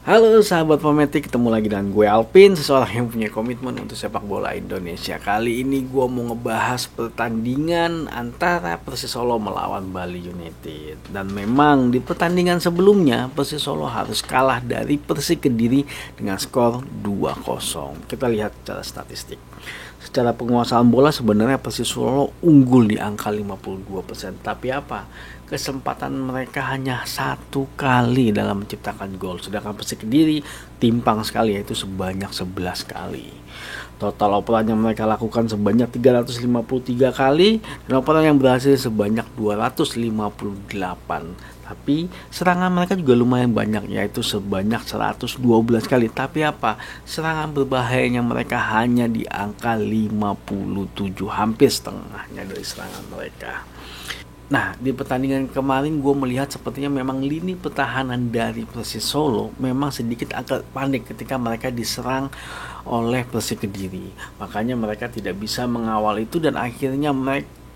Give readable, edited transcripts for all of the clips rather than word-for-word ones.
Halo sahabat Pometik, ketemu lagi dengan gue Alpin, seseorang yang punya komitmen untuk sepak bola Indonesia. Kali ini gue mau ngebahas pertandingan antara Persis Solo melawan Bali United. Dan memang di pertandingan sebelumnya Persis Solo harus kalah dari Persik Kediri dengan skor 2-0. Kita lihat secara statistik. Secara penguasaan bola sebenarnya Persis Solo unggul di angka 52%. Tapi apa? Kesempatan mereka hanya satu kali dalam menciptakan gol, sedangkan Persik Kediri timpang sekali, yaitu sebanyak 11 kali. Total operan yang mereka lakukan sebanyak 353 kali dan operan yang berhasil sebanyak 258. Tapi serangan mereka juga lumayan banyak, yaitu sebanyak 112 kali. Tapi apa? Serangan berbahayanya mereka hanya di angka 57, hampir setengahnya dari serangan mereka. Nah, di pertandingan kemarin gue melihat sepertinya memang lini pertahanan dari Persis Solo memang sedikit agak panik ketika mereka diserang oleh Persik Kediri. Makanya mereka tidak bisa mengawal itu dan akhirnya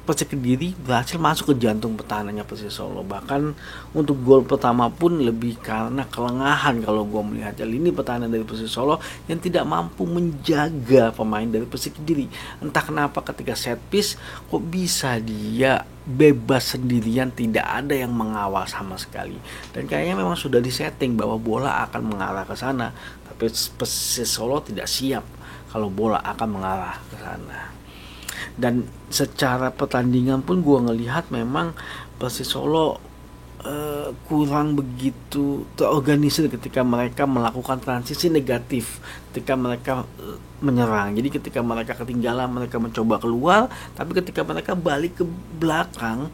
Persik Kediri berhasil masuk ke jantung pertahanannya Persis Solo. Bahkan untuk gol pertama pun lebih karena kelengahan kalau gue melihatnya, lini pertahanan dari Persis Solo yang tidak mampu menjaga pemain dari Persik Kediri. Entah kenapa ketika set piece kok bisa dia bebas sendirian, tidak ada yang mengawal sama sekali. Dan kayaknya memang sudah disetting bahwa bola akan mengarah ke sana, tapi Persis Solo tidak siap kalau bola akan mengarah ke sana. Dan secara pertandingan pun gue ngelihat memang Persis Solo kurang begitu terorganisir ketika mereka melakukan transisi negatif ketika mereka menyerang. Jadi ketika mereka ketinggalan mereka mencoba keluar, tapi ketika mereka balik ke belakang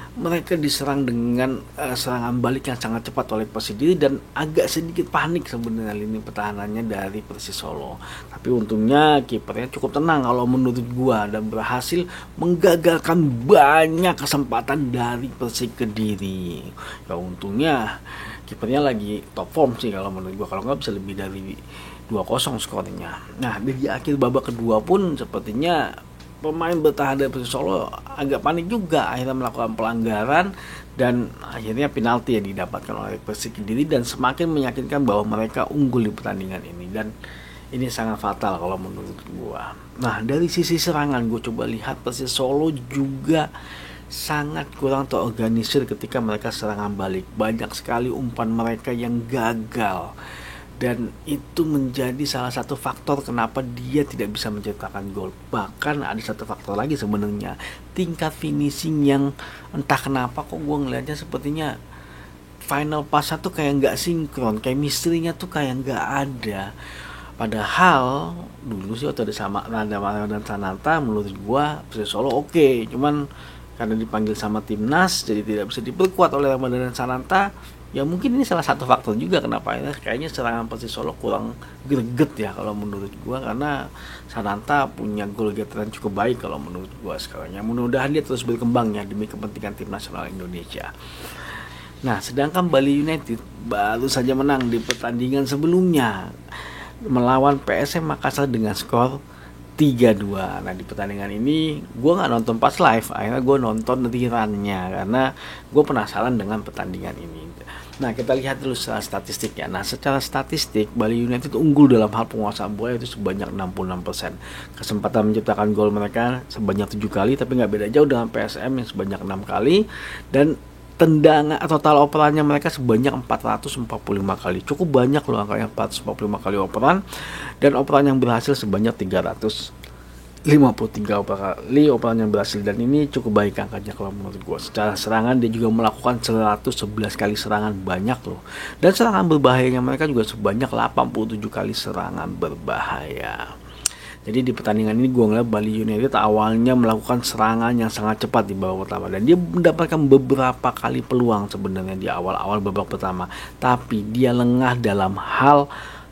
mereka diserang dengan serangan balik yang sangat cepat oleh Persik Kediri dan agak sedikit panik sebenarnya lini pertahanannya dari Persis Solo. Tapi untungnya kipernya cukup tenang kalau menurut gua dan berhasil menggagalkan banyak kesempatan dari Persik Kediri. Ya untungnya kipernya lagi top form sih kalau menurut gua, kalau nggak bisa lebih dari 2-0 skornya. Nah, di akhir babak kedua pun sepertinya pemain bertahan dari Persis Solo agak panik juga, akhirnya melakukan pelanggaran dan akhirnya penalti yang didapatkan oleh Persik Kediri dan semakin meyakinkan bahwa mereka unggul di pertandingan ini, dan ini sangat fatal kalau menurut gua. Nah, dari sisi serangan gue coba lihat Persis Solo juga sangat kurang terorganisir ketika mereka serangan balik. Banyak sekali umpan mereka yang gagal. Dan itu menjadi salah satu faktor kenapa dia tidak bisa menciptakan gol. Bahkan ada satu faktor lagi sebenarnya, tingkat finishing yang entah kenapa kok gue ngelihatnya sepertinya final pass-nya tuh kayak nggak sinkron, chemistry-nya tuh kayak nggak ada. Padahal dulu sih waktu ada sama Nanda dan Sananta menurut gue Persis Solo oke. Cuman karena dipanggil sama timnas jadi tidak bisa diperkuat oleh Ramadan dan Sananta. Ya mungkin ini salah satu faktor juga kenapa ini kayaknya serangan Persis Solo kurang greget ya kalau menurut gua, karena Sananta punya goal getter yang cukup baik kalau menurut gua sekarang. Ya mudah-mudahan dia terus berkembang ya demi kepentingan tim nasional Indonesia. Nah, sedangkan Bali United baru saja menang di pertandingan sebelumnya melawan PSM Makassar dengan skor 3-2. Nah, di pertandingan ini gue gak nonton pas live, akhirnya gue nonton rerunnya karena gue penasaran dengan pertandingan ini. Nah, kita lihat dulu secara statistik ya. Nah, secara statistik Bali United unggul dalam hal penguasaan bola itu sebanyak 66%. Kesempatan menciptakan gol mereka sebanyak 7 kali, tapi gak beda jauh dengan PSM yang sebanyak 6 kali. Dan tendangan total operannya mereka sebanyak 445 kali. Cukup banyak loh angkanya, 445 kali operan. Dan operan yang berhasil sebanyak 353 kali operan yang berhasil, dan ini cukup baik angkanya kalau menurut gue. Secara serangan dia juga melakukan 111 kali serangan, banyak loh. Dan serangan berbahayanya mereka juga sebanyak 87 kali serangan berbahaya. Jadi di pertandingan ini gue ngeliat Bali United awalnya melakukan serangan yang sangat cepat di babak pertama dan dia mendapatkan beberapa kali peluang sebenarnya di awal-awal babak pertama, tapi dia lengah dalam hal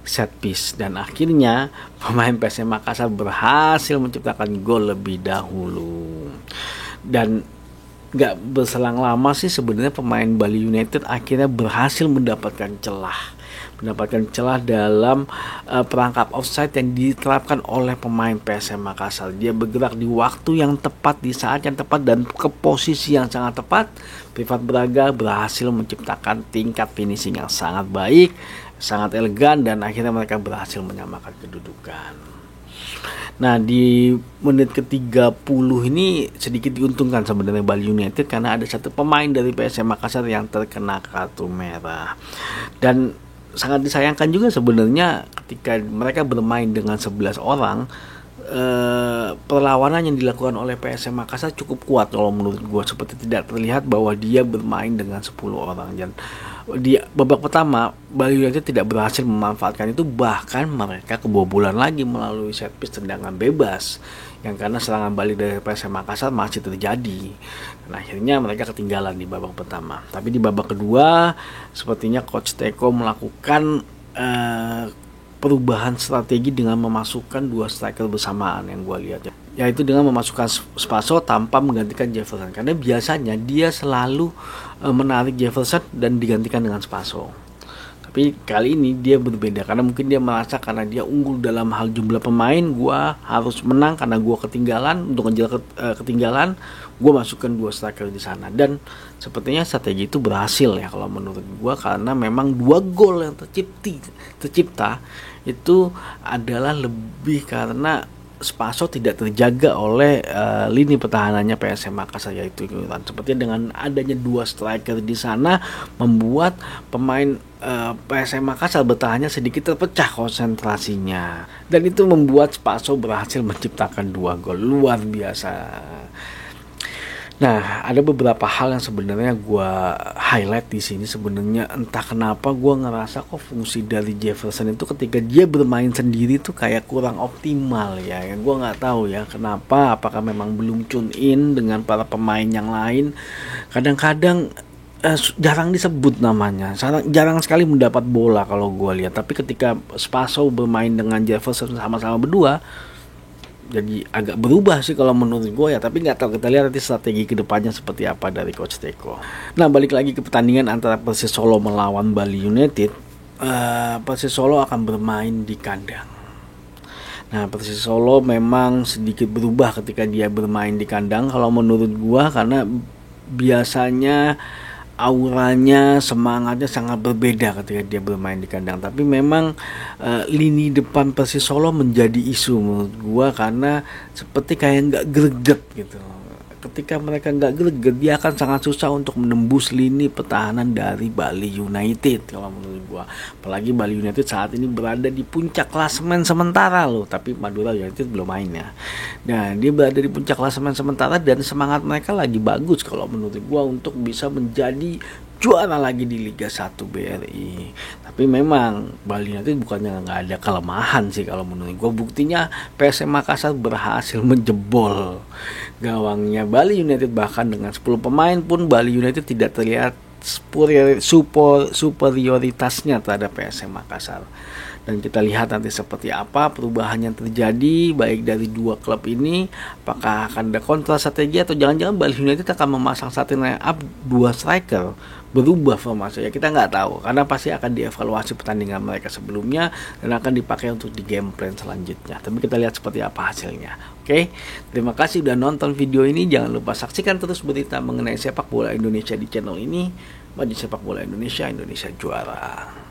set piece dan akhirnya pemain PSM Makassar berhasil menciptakan gol lebih dahulu. Dan gak berselang lama sih sebenarnya pemain Bali United akhirnya berhasil mendapatkan celah dalam perangkap offside yang diterapkan oleh pemain PSM Makassar. Dia bergerak di waktu yang tepat, di saat yang tepat, dan ke posisi yang sangat tepat. Privat Braga berhasil menciptakan tingkat finishing yang sangat baik sangat elegan dan akhirnya mereka berhasil menyamakan kedudukan. Nah, di menit ke-30 ini sedikit diuntungkan sebenarnya Bali United karena ada satu pemain dari PSM Makassar yang terkena kartu merah. Dan sangat disayangkan juga sebenarnya ketika mereka bermain dengan 11 orang, perlawanan yang dilakukan oleh PSM Makassar cukup kuat kalau menurut gue, seperti tidak terlihat bahwa dia bermain dengan 10 orang. Dan di babak pertama Bali United tidak berhasil memanfaatkan itu, bahkan mereka kebobolan lagi melalui set piece tendangan bebas yang karena serangan balik dari PSM Makassar masih terjadi. Nah, akhirnya mereka ketinggalan di babak pertama. Tapi di babak kedua sepertinya Coach Teko melakukan perubahan strategi dengan memasukkan 2 striker bersamaan yang gue lihat, yaitu dengan memasukkan Spaso tanpa menggantikan Jefferson, karena biasanya dia selalu menarik Jefferson dan digantikan dengan Spaso. Tapi kali ini dia berbeda karena mungkin dia merasa karena dia unggul dalam hal jumlah pemain, gue harus menang karena gue ketinggalan. Untuk ngejar ketinggalan, gue masukkan 2 striker di sana, dan sepertinya strategi itu berhasil ya kalau menurut gue, karena memang 2 gol yang tercipta itu adalah lebih karena Spaso tidak terjaga oleh lini pertahanannya PSM Makassar, yaitu seperti dengan adanya 2 striker di sana membuat pemain PSM Makassar bertahannya sedikit terpecah konsentrasinya, dan itu membuat Spaso berhasil menciptakan 2 gol luar biasa. Nah, ada beberapa hal yang sebenarnya gue highlight di sini. Sebenarnya entah kenapa gue ngerasa kok fungsi dari Jefferson itu ketika dia bermain sendiri tuh kayak kurang optimal ya. Gue nggak tahu ya kenapa. Apakah memang belum tune in dengan para pemain yang lain? Kadang-kadang jarang disebut namanya. Jarang sekali mendapat bola kalau gue lihat. Tapi ketika Spaso bermain dengan Jefferson sama-sama berdua, jadi agak berubah sih kalau menurut gue ya, tapi nggak tahu, kita lihat nanti strategi kedepannya seperti apa dari Coach Teko. Nah, balik lagi ke pertandingan antara Persis Solo melawan Bali United. Persis Solo akan bermain di kandang. Nah, Persis Solo memang sedikit berubah ketika dia bermain di kandang kalau menurut gue, karena biasanya auranya, semangatnya sangat berbeda ketika dia bermain di kandang. Tapi memang lini depan Persis Solo menjadi isu menurut gua, karena seperti kayak nggak greget gitu. Ketika mereka nggak greget, dia akan sangat susah untuk menembus lini pertahanan dari Bali United kalau menurut gua. Apalagi Bali United saat ini berada di puncak klasemen sementara loh, tapi Madura United belum main ya. Nah, dia berada di puncak klasemen sementara dan semangat mereka lagi bagus kalau menurut gua untuk bisa menjadi juara lagi di Liga 1 BRI. Tapi memang Bali United bukannya nggak ada kelemahan sih kalau menurut gue. Buktinya PSM Makassar berhasil menjebol gawangnya Bali United, bahkan dengan 10 pemain pun Bali United tidak terlihat superioritasnya terhadap PSM Makassar. Dan kita lihat nanti seperti apa perubahan yang terjadi baik dari 2 klub ini. Apakah akan ada kontra strategi atau jangan-jangan Bali United akan memasang satu line up 2 striker, berubah formasi ya, kita nggak tahu, karena pasti akan dievaluasi pertandingan mereka sebelumnya dan akan dipakai untuk di game plan selanjutnya. Tapi kita lihat seperti apa hasilnya. Oke, terima kasih udah nonton video ini. Jangan lupa saksikan terus berita mengenai sepak bola Indonesia di channel ini. Maju sepak bola Indonesia, Indonesia juara.